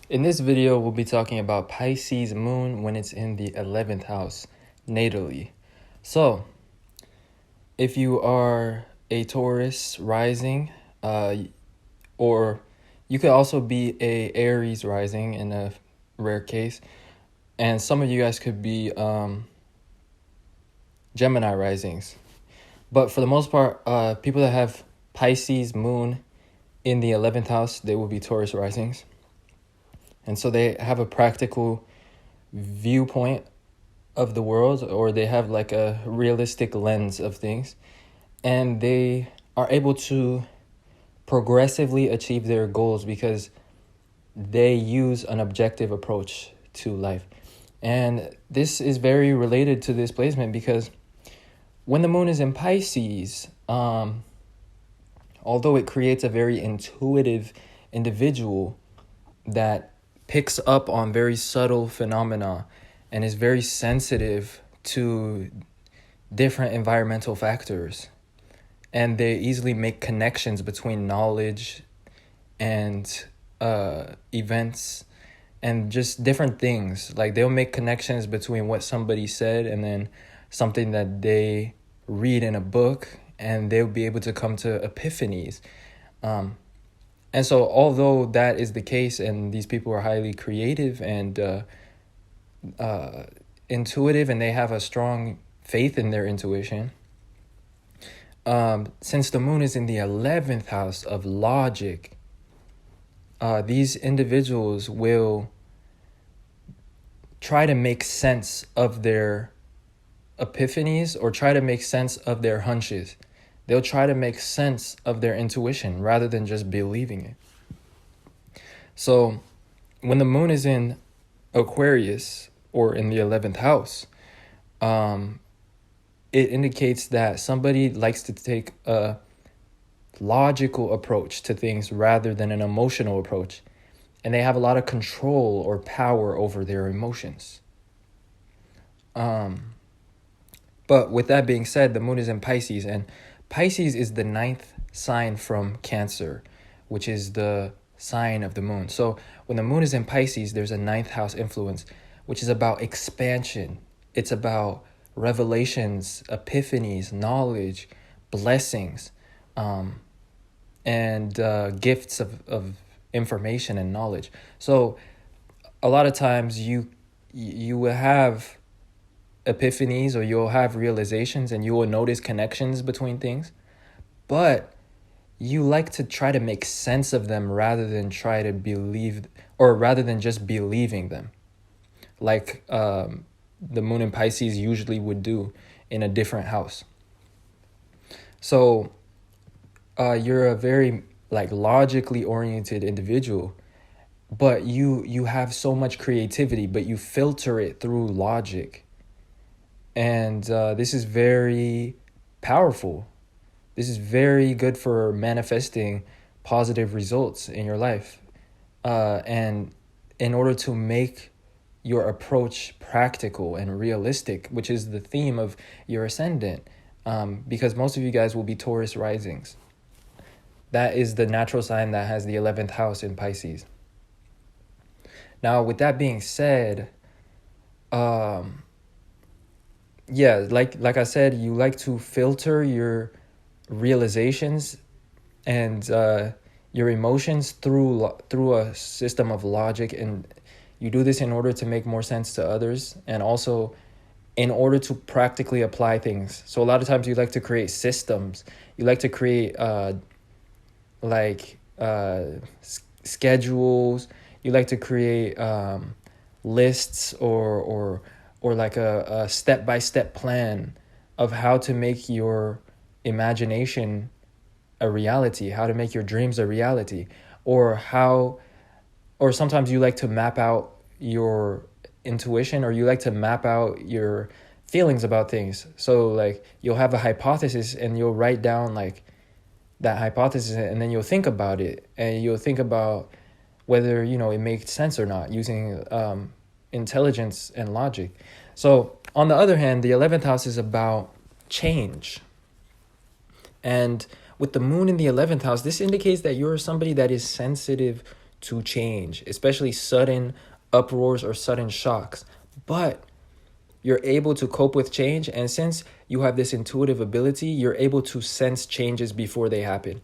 In this video, we'll be talking about Pisces moon when it's in the 11th house, natally. So, if you are a Taurus rising, or you could also be a Aries rising in a rare case, and some of you guys could be Gemini risings. But for the most part, people that have Pisces moon in the 11th house, they will be Taurus risings. And so they have a practical viewpoint of the world, or they have like a realistic lens of things, and they are able to progressively achieve their goals because they use an objective approach to life. And this is very related to this placement because when the moon is in Pisces, although it creates a very intuitive individual that picks up on very subtle phenomena and is very sensitive to different environmental factors, and they easily make connections between knowledge and events and just different things. Like they'll make connections between what somebody said and then something that they read in a book, and they'll be able to come to epiphanies. And so although that is the case and these people are highly creative and intuitive, and they have a strong faith in their intuition, since the moon is in the 11th house of logic, these individuals will try to make sense of their epiphanies or try to make sense of their hunches. They'll try to make sense of their intuition rather than just believing it. So when the moon is in Aquarius or in the 11th house, it indicates that somebody likes to take a logical approach to things rather than an emotional approach. And they have a lot of control or power over their emotions. But with that being said, the moon is in Pisces, and Pisces is the 9th sign from Cancer, which is the sign of the moon. So when the moon is in Pisces, there's a 9th house influence, which is about expansion. It's about revelations, epiphanies, knowledge, blessings, and gifts of information and knowledge. So a lot of times you will have epiphanies, or you'll have realizations, and you will notice connections between things, but you like to try to make sense of them rather than try to believe, or rather than just believing them, like the moon in Pisces usually would do in a different house. So you're a very like logically oriented individual, but you have so much creativity, but you filter it through logic. And this is very powerful. This is very good for manifesting positive results in your life. And in order to make your approach practical and realistic, which is the theme of your ascendant, because most of you guys will be Taurus risings. That is the natural sign that has the 11th house in Pisces. Now, with that being said, yeah, like I said, you like to filter your realizations and your emotions through a system of logic, and you do this in order to make more sense to others, and also in order to practically apply things. So a lot of times you like to create systems. You like to create schedules. You like to create lists or like a step-by-step plan of how to make your imagination a reality, how to make your dreams a reality, or sometimes you like to map out your intuition, or you like to map out your feelings about things. So like you'll have a hypothesis and you'll write down like that hypothesis, and then you'll think about it, and you'll think about whether it makes sense or not using intelligence and logic. So on the other hand, the 11th house is about change. And with the moon in the 11th house, this indicates that you're somebody that is sensitive to change, especially sudden uproars or sudden shocks. But you're able to cope with change. And since you have this intuitive ability, you're able to sense changes before they happen.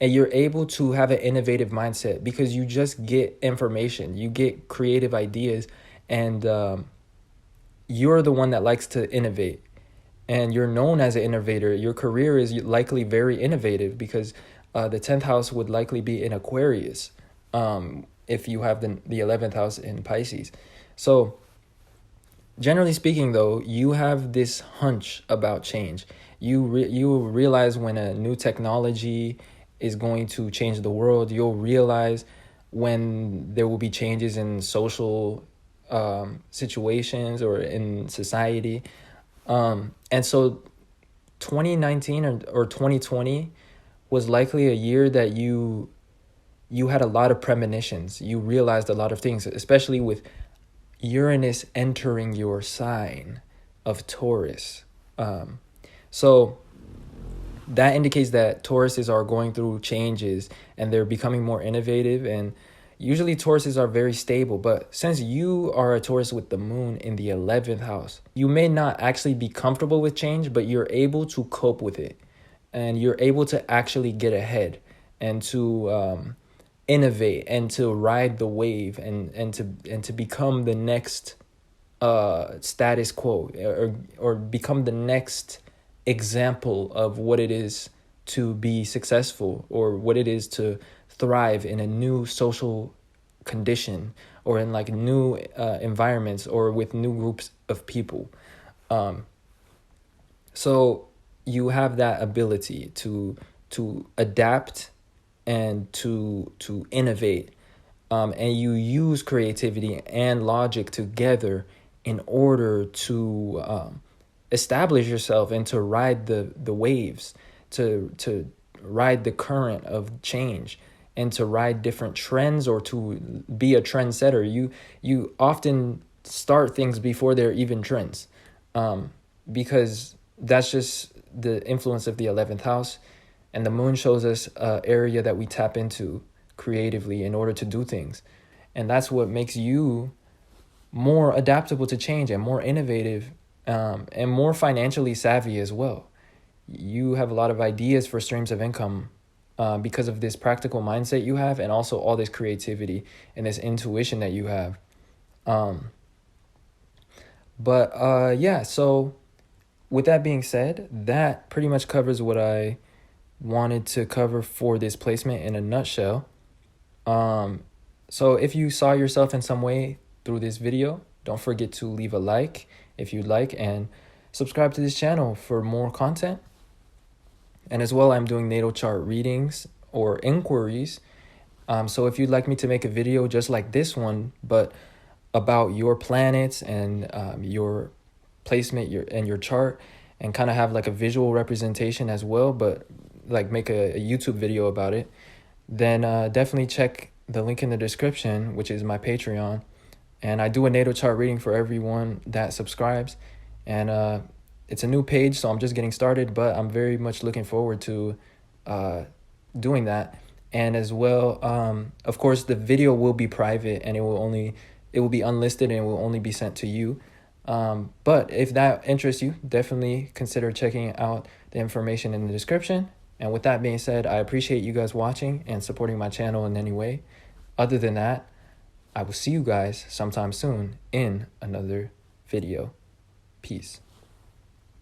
And you're able to have an innovative mindset because you just get information, you get creative ideas, and you're the one that likes to innovate. And you're known as an innovator. Your career is likely very innovative because the 10th house would likely be in Aquarius if you have the 11th house in Pisces. So generally speaking, though, you have this hunch about change. You realize when a new technology is going to change the world. You'll realize when there will be changes in social situations or in society. And so 2019 or 2020 was likely a year that you had a lot of premonitions. You realized a lot of things, especially with Uranus entering your sign of Taurus. So that indicates that Tauruses are going through changes and they're becoming more innovative. And usually Tauruses are very stable. But since you are a Taurus with the moon in the 11th house, you may not actually be comfortable with change, but you're able to cope with it. And you're able to actually get ahead and to innovate and to ride the wave and to become the next status quo or become the next example of what it is to be successful or what it is to thrive in a new social condition or in like new environments or with new groups of people. So you have that ability to adapt and to innovate, and you use creativity and logic together in order to establish yourself and to ride the waves, to ride the current of change, and to ride different trends or to be a trendsetter. You often start things before they're even trends, because that's just the influence of the 11th house. And the moon shows us an area that we tap into creatively in order to do things. And that's what makes you more adaptable to change and more innovative, and more financially savvy as well. You have a lot of ideas for streams of income because of this practical mindset you have, and also all this creativity and this intuition that you have. Yeah, so with that being said, that pretty much covers what I wanted to cover for this placement in a nutshell. So if you saw yourself in some way through this video, don't forget to leave a like if you'd like, and subscribe to this channel for more content. And as well, I'm doing natal chart readings or inquiries. So if you'd like me to make a video just like this one, but about your planets and your placement, your chart, and kind of have like a visual representation as well, but like make a YouTube video about it, then definitely check the link in the description, which is my Patreon. And I do a natal chart reading for everyone that subscribes. And it's a new page, so I'm just getting started, but I'm very much looking forward to doing that. And as well, of course, the video will be private and it will be unlisted and it will only be sent to you. But if that interests you, definitely consider checking out the information in the description. And with that being said, I appreciate you guys watching and supporting my channel in any way. Other than that, I will see you guys sometime soon in another video. Peace.